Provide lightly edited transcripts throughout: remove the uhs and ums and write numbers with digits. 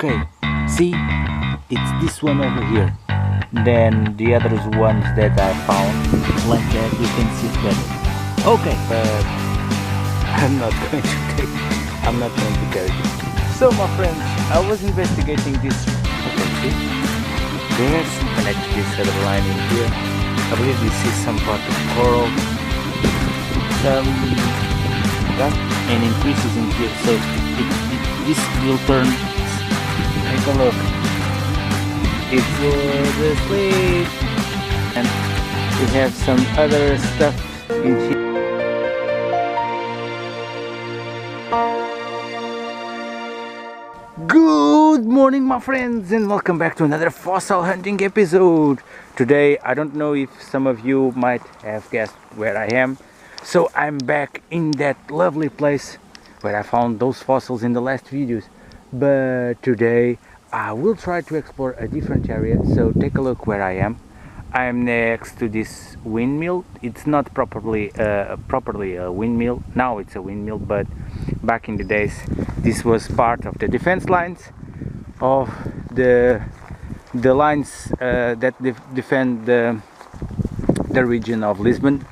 Okay, see, it's this one over here. Then the other ones that I found, like that, you can see it better. Okay, but I'm not going to take, I'm not going to carry it. So my friends, I was investigating this. Okay, see, there's connected this other line in here. I believe this is some part of coral. Some that and increases in here, so this will turn. Take a look. It's the slate, and we have some other stuff in here. Good morning, my friends, and welcome back to another fossil hunting episode. Today, I don't know if some of you might have guessed where I am. So I'm back in that lovely place where I found those fossils in the last videos. But today I will try to explore a different area, so take a look where I am. I'm next to this windmill. It's not properly a windmill. Now it's a windmill, but back in the days this was part of the defense lines of the lines that defend the region of Lisbon.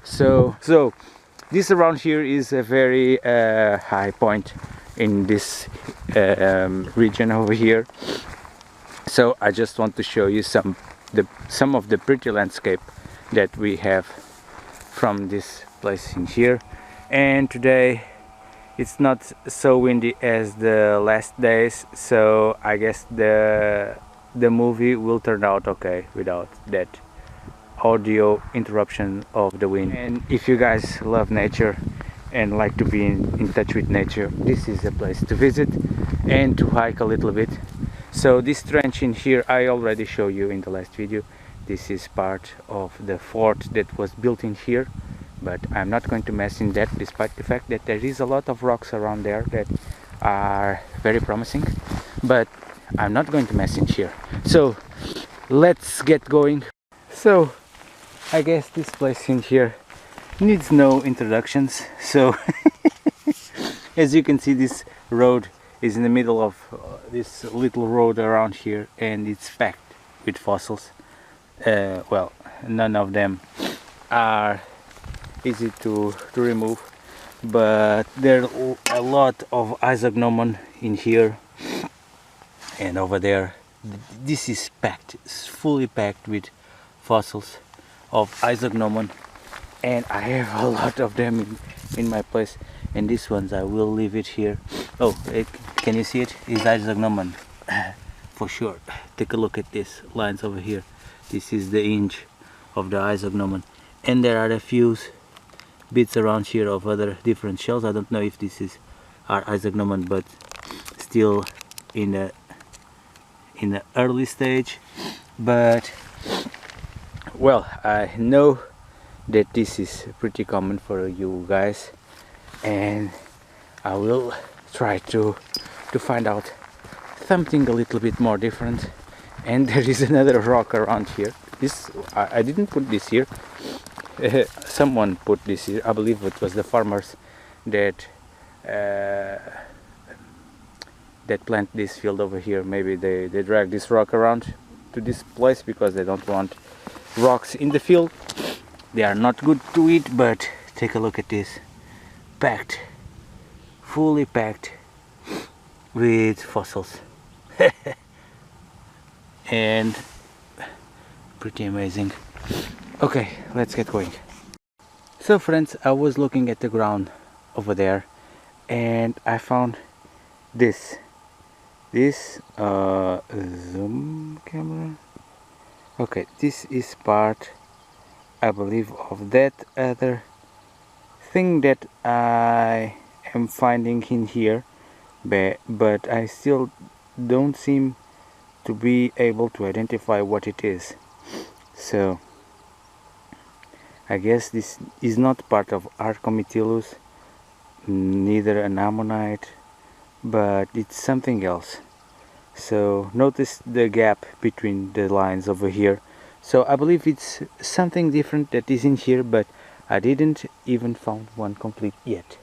So this around here is a very high point in this region over here. So I just want to show you some of the pretty landscape that we have from this place in here. And today it's not so windy as the last days, so I guess the movie will turn out okay without that audio interruption of the wind. And if you guys love nature and like to be in touch with nature, this is a place to visit and to hike a little bit. So this trench in here I already showed you in the last video. This is part of the fort that was built in here, but I'm not going to mess in that, despite the fact that there is a lot of rocks around there that are very promising, but I'm not going to mess in here. So let's get going. So I guess this place in here needs no introductions. So as you can see, this road is in the middle of this little road around here, and it's packed with fossils. Well, none of them are easy to remove, but there are a lot of isognomon in here and over there. This is packed, it's fully packed with fossils of isognomon, and I have a lot of them in my place. And these ones I will leave it here. Oh, can you see it? It's isognomon for sure. Take a look at these lines over here. This is the inch of the isognomon, and there are a few bits around here of other different shells. I don't know if this are isognomon, but still in the early stage. But well, I know that this is pretty common for you guys, and I will try to find out something a little bit more different. And there is another rock around here. This I didn't put this here. Someone put this here. I believe it was the farmers that plant this field over here. Maybe they drag this rock around to this place because they don't want rocks in the field. They are not good to eat, but take a look at this. Packed, fully packed with fossils. And pretty amazing. Okay, let's get going. So friends, I was looking at the ground over there, and I found this zoom camera. Okay, this is part, I believe, of that other thing that I am finding in here, but I still don't seem to be able to identify what it is. So I guess this is not part of Arcomitylus, neither an ammonite, but it's something else. So notice the gap between the lines over here. So I believe it's something different that is in here, but I didn't even found one complete yet.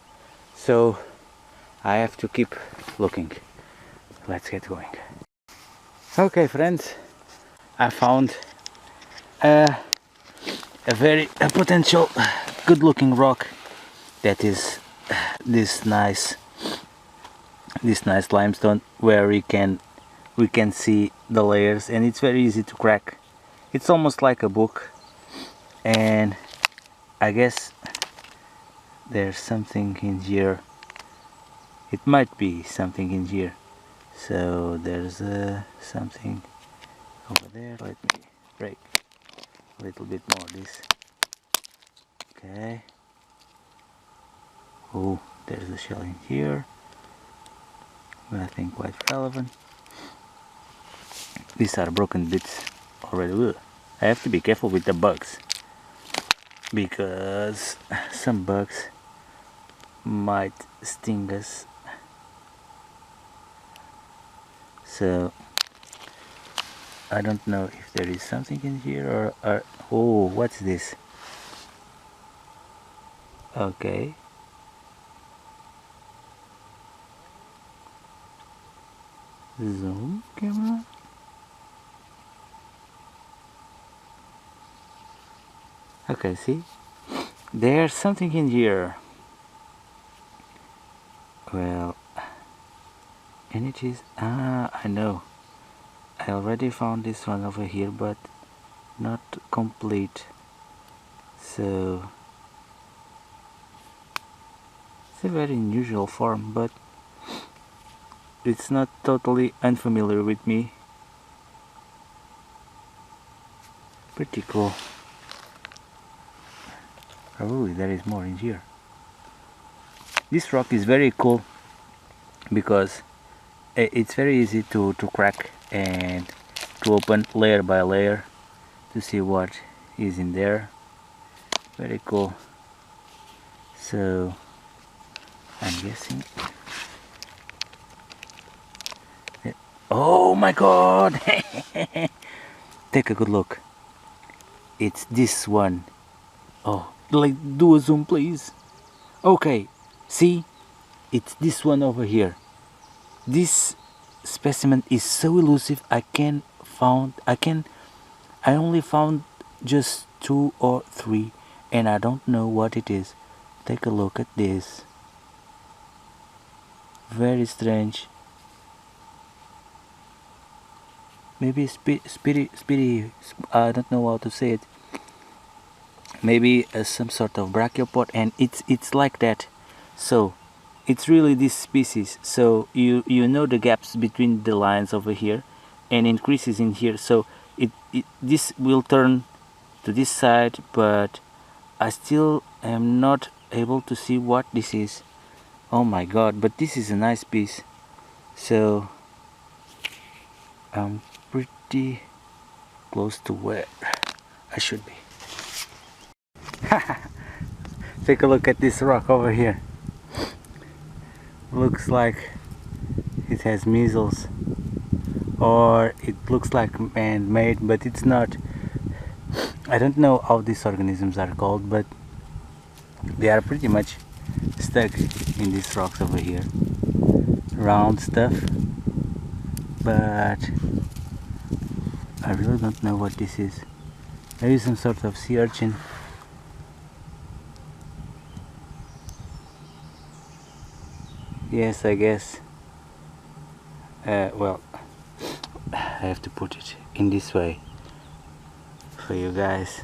So I have to keep looking. let's get going. Okay, friends, I found a a potential good looking rock that is this nice limestone, where we can see the layers, and it's very easy to crack. It's almost like a book, and I guess there's something in here. It might be something in here. So there's something over there. Let me break a little bit more of this. Okay. Oh, there's a shell in here. Nothing quite relevant. These are broken bits already. Ugh. I have to be careful with the bugs, because some bugs might sting us. So I don't know if there is something in here, or oh, what's this? Okay. Zoom camera. Okay, see? There's something in here. Well, and it is, I know. I already found this one over here, but not complete. So it's a very unusual form, but it's not totally unfamiliar with me. Pretty cool. Probably there is more in here. This rock is very cool because it's very easy to crack and to open layer by layer to see what is in there. Very cool. So I'm guessing. Oh my god! Take a good look. It's this one. Oh, like, do a zoom please. Okay, see? It's this one over here. This specimen is so elusive. I only found just 2 or 3, and I don't know what it is. Take a look at this. Very strange. Maybe speedy. I don't know how to say it. Maybe some sort of brachiopod, and it's like that. So it's really this species. So you know the gaps between the lines over here, and increases in here. So this will turn to this side, but I still am not able to see what this is. Oh my god! But this is a nice piece. So I'm pretty close to where I should be. Take a look at this rock over here. Looks like it has measles, or it looks like man-made, but it's not. I don't know how these organisms are called, but they are pretty much stuck in these rocks over here. Round stuff, but I really don't know what this is. Maybe some sort of sea urchin. Yes, I guess. Well, I have to put it in this way for you guys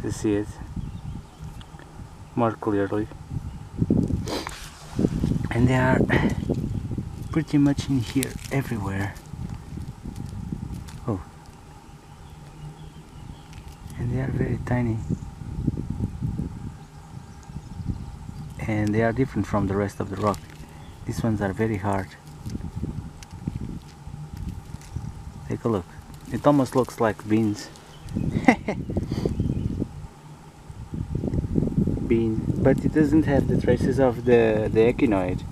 to see it more clearly. And they are pretty much in here everywhere. Oh, and they are very tiny, and they are different from the rest of the rock. These ones are very hard. Take a look. It almost looks like beans. Bean, but it doesn't have the traces of the echinoid.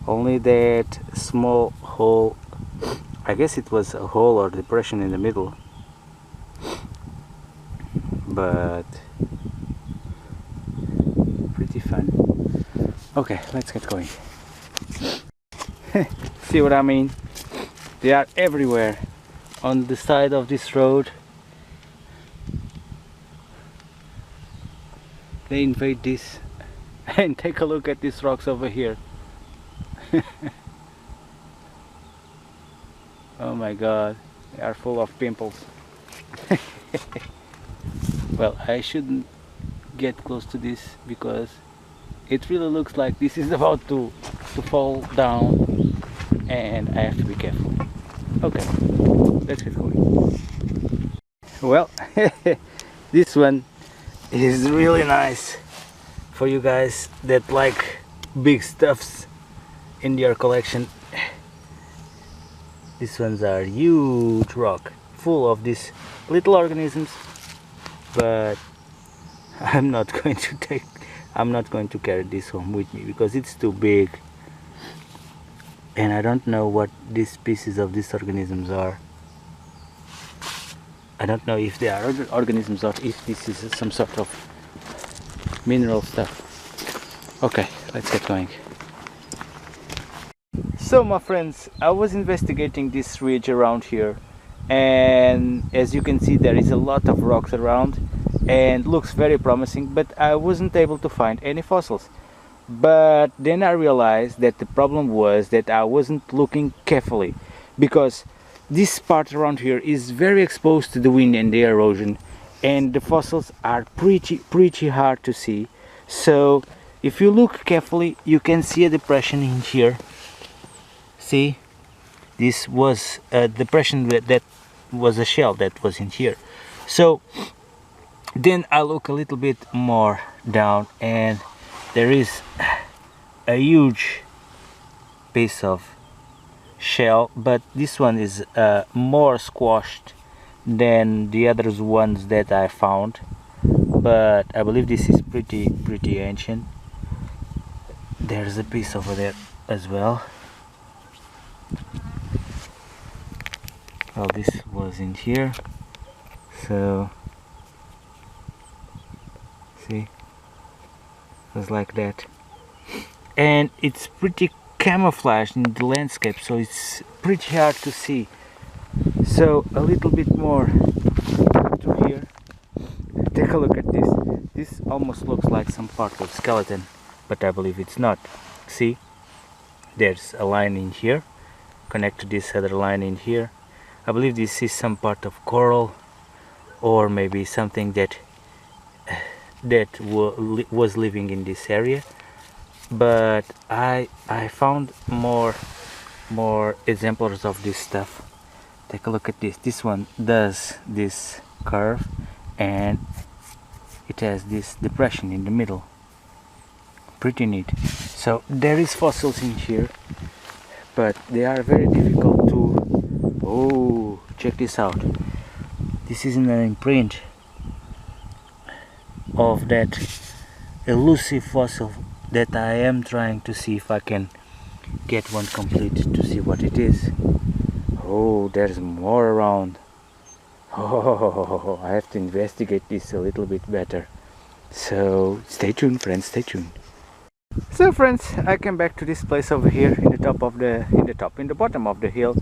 Only that small hole. I guess it was a hole or depression in the middle. But pretty fun. Okay, let's get going. See what I mean? They are everywhere on the side of this road. They invade this. And take a look at these rocks over here. Oh my god, they are full of pimples. Well, I shouldn't get close to this because it really looks like this is about to fall down, and I have to be careful. Okay, let's get going. Well, this one is really nice for you guys that like big stuffs in your collection. These ones are huge rock full of these little organisms, but I'm not going to carry this home with me because it's too big, and I don't know what these species of these organisms are. I don't know if they are organisms or if this is some sort of mineral stuff. Okay, let's get going. So my friends, I was investigating this ridge around here, and as you can see there is a lot of rocks around and looks very promising, but I wasn't able to find any fossils. But then I realized that the problem was that I wasn't looking carefully, because this part around here is very exposed to the wind and the erosion, and the fossils are pretty hard to see. So if you look carefully, you can see a depression in here. See, this was a depression that was a shell that was in here. So then I look a little bit more down, and there is a huge piece of shell, but this one is more squashed than the other ones that I found, but I believe this is pretty ancient. There's a piece over there as well. Well, this was in here, so see, it was like that, and it's pretty camouflaged in the landscape, so it's pretty hard to see. So a little bit more to here. Take a look at this. This almost looks like some part of skeleton, but I believe it's not. See, there's a line in here, connect to this other line in here. I believe this is some part of coral, or maybe something that was living in this area. But I found more exemplars of this stuff. Take a look at this. This one does this curve, and it has this depression in the middle. Pretty neat. So there is fossils in here, but they are very difficult to... Oh, check this out. This is an imprint of that elusive fossil that I am trying to see if I can get one complete to see what it is. Oh, there's more around. Oh, I have to investigate this a little bit better. So stay tuned, friends, stay tuned. So friends, I came back to this place over here in the bottom of the hill,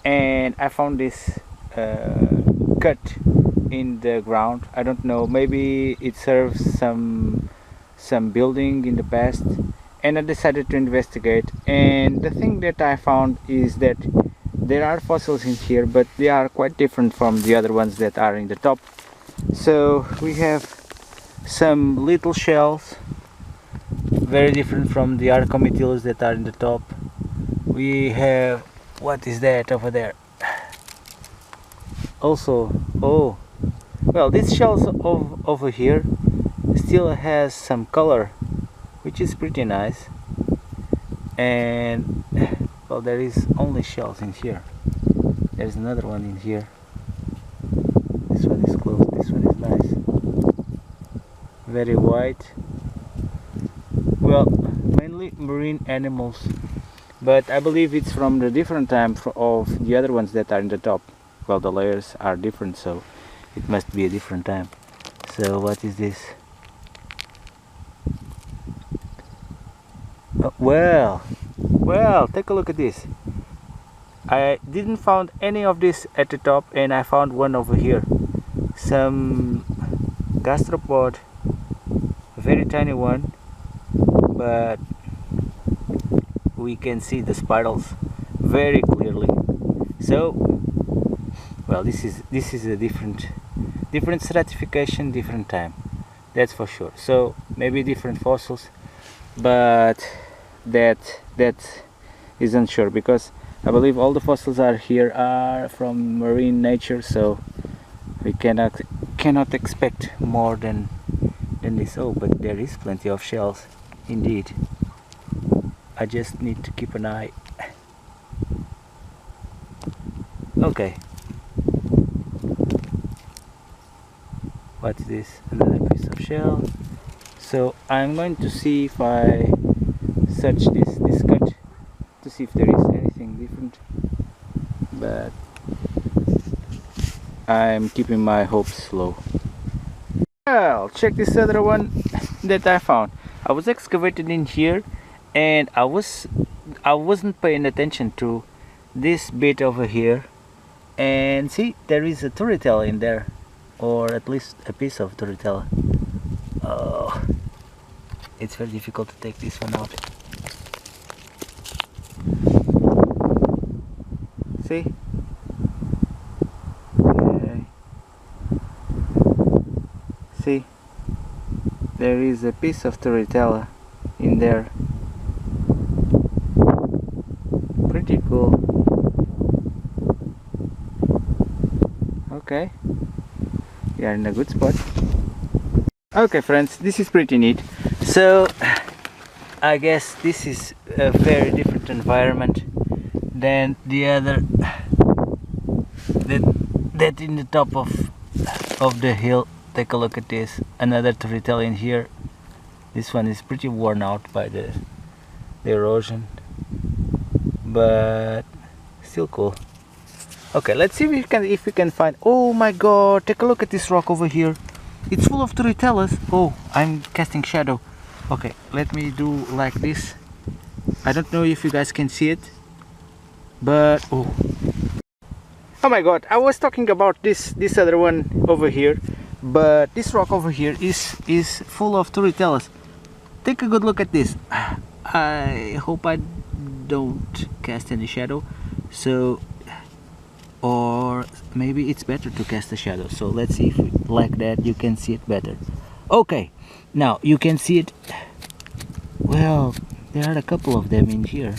and I found this cut in the ground. I don't know, maybe it serves some building in the past, and I decided to investigate. And the thing that I found is that there are fossils in here, but they are quite different from the other ones that are in the top. So we have some little shells, very different from the archomethylus that are in the top. We have, what is that over there? Also, oh, well, these shells over here still has some color, which is pretty nice. And well, there is only shells in here. There's another one in here. This one is closed. This one is nice, very white. Well, mainly marine animals, but I believe it's from the different time of the other ones that are in the top. Well, the layers are different, so it must be a different time. So what is this? Well, Well, take a look at this. I didn't found any of this at the top, and I found one over here. Some gastropod, a very tiny one, but we can see the spirals very clearly. So, well, this is a different stratification, different time. That's for sure. So maybe different fossils, but that isn't sure, because I believe all the fossils are here are from marine nature, so we cannot expect more than this. Oh, but there is plenty of shells, indeed. I just need to keep an eye. Okay. What's this? Another piece of shell. So I'm going to see if I search this cut to see if there is anything different, but I'm keeping my hopes low. Well, check this other one that I found. I was excavating in here, and I wasn't paying attention to this bit over here, and see, there is a turritella in there, or at least a piece of turritella. Oh, it's very difficult to take this one out. See? Okay. See? There is a piece of turritella in there. Pretty cool. Okay. We are in a good spot. Okay friends, this is pretty neat. So I guess this is a very different environment than the other that in the top of the hill. Take a look at this. Another turritella in here. This one is pretty worn out by the erosion, but still cool. Okay, let's see if we can find. Oh my god, take a look at this rock over here. It's full of turritellas. Oh, I'm casting shadow. Okay, let me do like this. I don't know if you guys can see it, but oh my god, I was talking about this other one over here, but this rock over here is full of turritellas. Take a good look at this. I hope I don't cast any shadow, so, or maybe it's better to cast a shadow. So let's see if like that you can see it better. Okay, now you can see it. Well, there are a couple of them in here.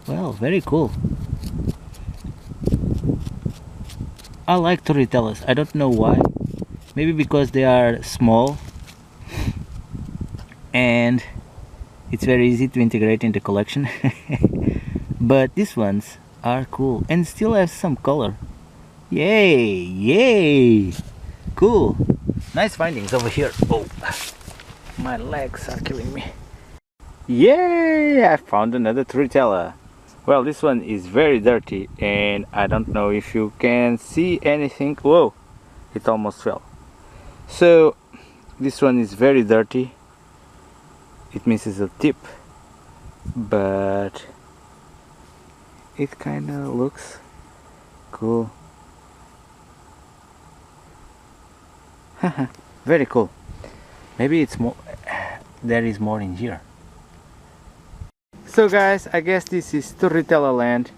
Well, very cool. I like turritellas. I don't know why. Maybe because they are small and it's very easy to integrate in the collection. But these ones are cool and still have some color. Yay! Yay! Cool! Nice findings over here. Oh, my legs are killing me. Yay! I found another turritella. Well, this one is very dirty, and I don't know if you can see anything. Whoa! It almost fell. So this one is very dirty. It misses a tip, but it kind of looks cool. Very cool. Maybe it's more. There is more in here. So guys, I guess this is turritella land.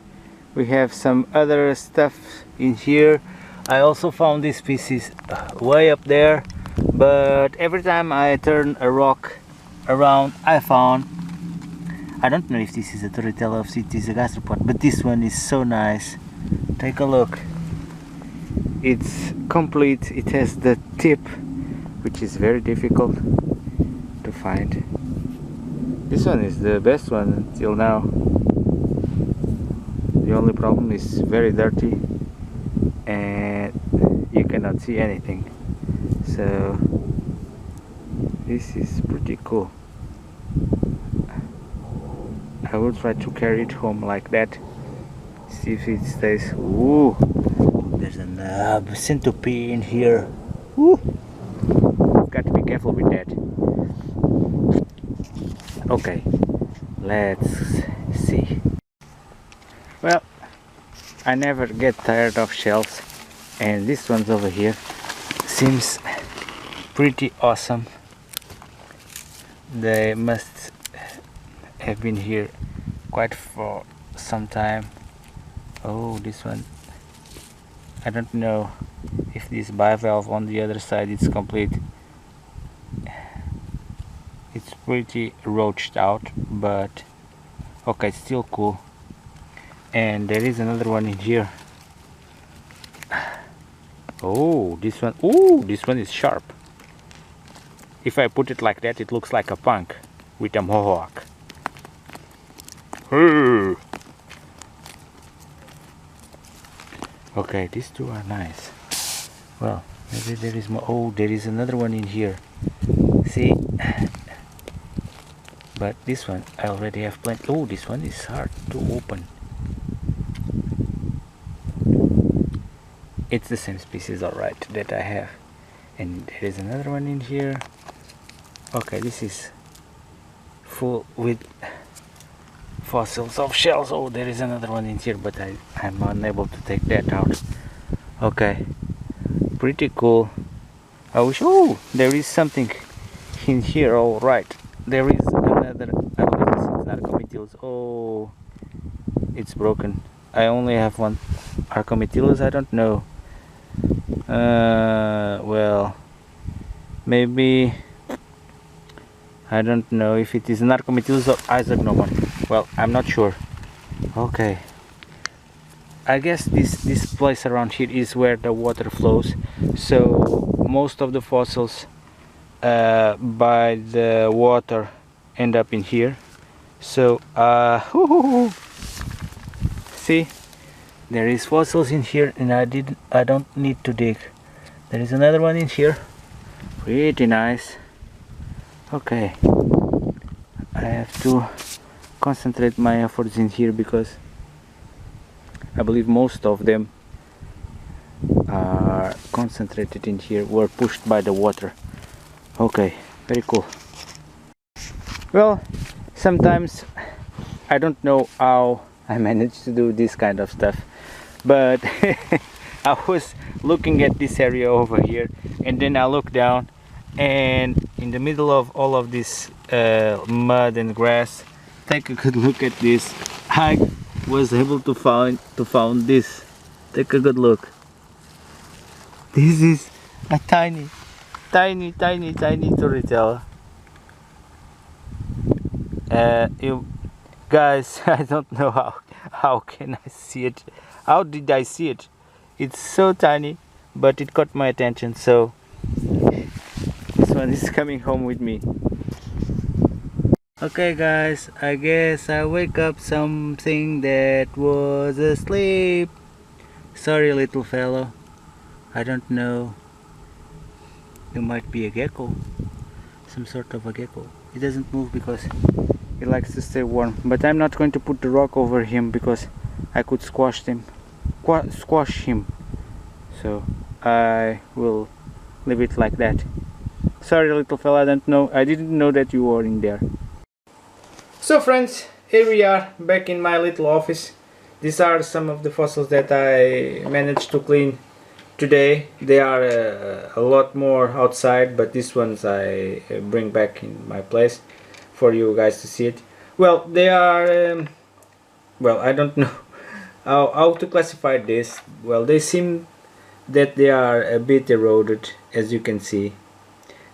We have some other stuff in here. I also found these pieces way up there, but every time I turn a rock around, I don't know if this is a turritella or if it is a gastropod, but this one is so nice. Take a look. It's complete. It has the tip, which is very difficult to find. This one is the best one until now. The only problem is very dirty and you cannot see anything. So this is pretty cool. I will try to carry it home like that. See if it stays. Ooh, there's a centipede in here. Ooh. Got to be careful with that. Okay, let's see. Well, I never get tired of shells, and this one's over here seems pretty awesome. They must have been here quite for some time. Oh, this one, I don't know if this bivalve on the other side is complete. It's pretty roached out, but okay, it's still cool. And there is another one in here. Oh, this one. Oh, this one is sharp. If I put it like that, it looks like a punk with a mohawk. Okay, these two are nice. Well, maybe there is more. Oh, there is another one in here. See? But this one, I already have plenty. Oh, this one is hard to open. It's the same species, alright, that I have. And there is another one in here. Okay, this is full with fossils of shells. Oh, there is another one in here, but I'm unable to take that out. Okay, pretty cool. I wish. Oh, there is something in here. All right, there is another. I believe this is Arcometilus. Oh, it's broken. I only have one Arcometilus. I don't know. Well, maybe. I don't know if it is an Arcometilus or Isognomon. Well, I'm not sure. Okay. I guess this place around here is where the water flows. So most of the fossils by the water end up in here. So see, there is fossils in here, and I don't need to dig. There is another one in here. Pretty nice. Okay, I have to concentrate my efforts in here because I believe most of them are concentrated in here, were pushed by the water. Okay, very cool. Well, sometimes I don't know how I manage to do this kind of stuff, but I was looking at this area over here, and then I look down, and in the middle of all of this mud and grass, take a good look at this. I was able to find this. Take a good look. This is a tiny turtle. You guys, I don't know how can I see it. How did I see it? It's so tiny, but it caught my attention, so this one is coming home with me. Okay guys, I guess I wake up something that was asleep. Sorry little fellow, I don't know. You might be a gecko, some sort of a gecko. He doesn't move because he likes to stay warm, but I'm not going to put the rock over him because I could squash him. So I will leave it like that. Sorry little fella, I didn't know that you were in there. So friends, here we are back in my little office. These are some of the fossils that I managed to clean today. They are a lot more outside, but these ones I bring back in my place for you guys to see it. Well, they are well, I don't know how to classify this. Well, they seem that they are a bit eroded, as you can see,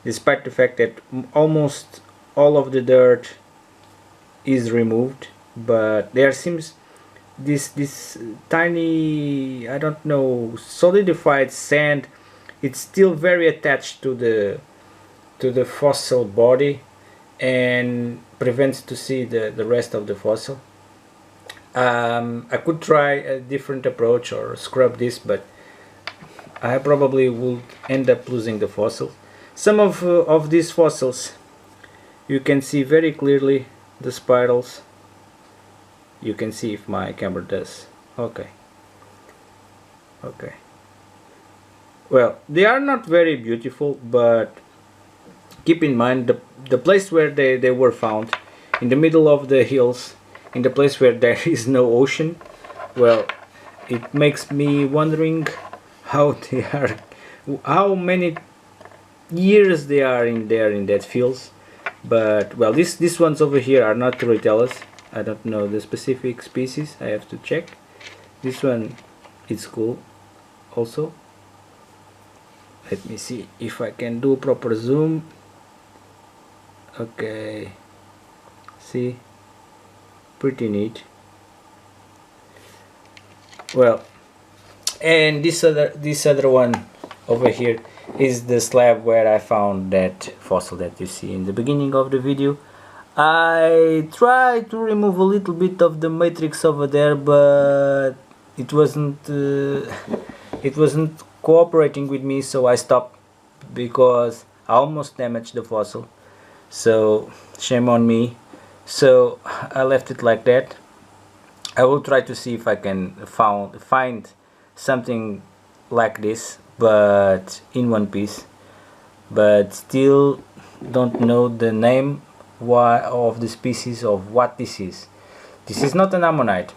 despite the fact that almost all of the dirt is removed, but there seems this tiny, I don't know, solidified sand. It's still very attached to the fossil body and prevents to see the rest of the fossil. I could try a different approach or scrub this, but I probably would end up losing the fossil. Some of these fossils you can see very clearly the spirals. You can see if my camera does. Okay. Well, they are not very beautiful, but keep in mind the place where they were found in the middle of the hills, in the place where there is no ocean. Well, it makes me wondering how they are, how many years they are in there in that fields. But well, these ones over here are not turritelas. I don't know the specific species, I have to check. This one is cool also. Let me see if I can do proper zoom. Okay, see, pretty neat. Well, and this other one over here is the slab where I found that fossil that you see in the beginning of the video. I tried to remove a little bit of the matrix over there, but it wasn't cooperating with me, so I stopped because I almost damaged the fossil. So shame on me. So I left it like that. I will try to see if I can find something like this, but in one piece. But still don't know the name of the species of what this is. This is not an ammonite.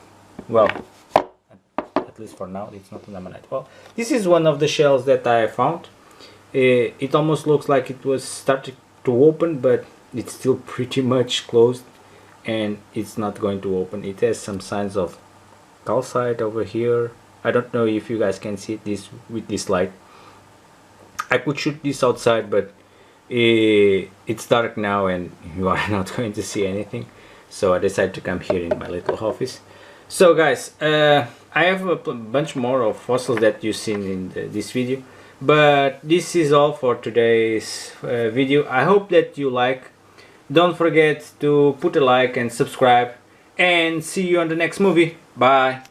Well, at least for now, it's not an ammonite. Well, this is one of the shells that I found. It almost looks like it was starting to open, but it's still pretty much closed, and it's not going to open. It has some signs of calcite over here. I don't know if you guys can see this with this light. I could shoot this outside, but it's dark now and you are not going to see anything, so I decided to come here in my little office. So guys, I have a bunch more of fossils that you've seen in this video, but this is all for today's video. I hope that you like. Don't forget to put a like and subscribe, and see you on the next movie. Bye.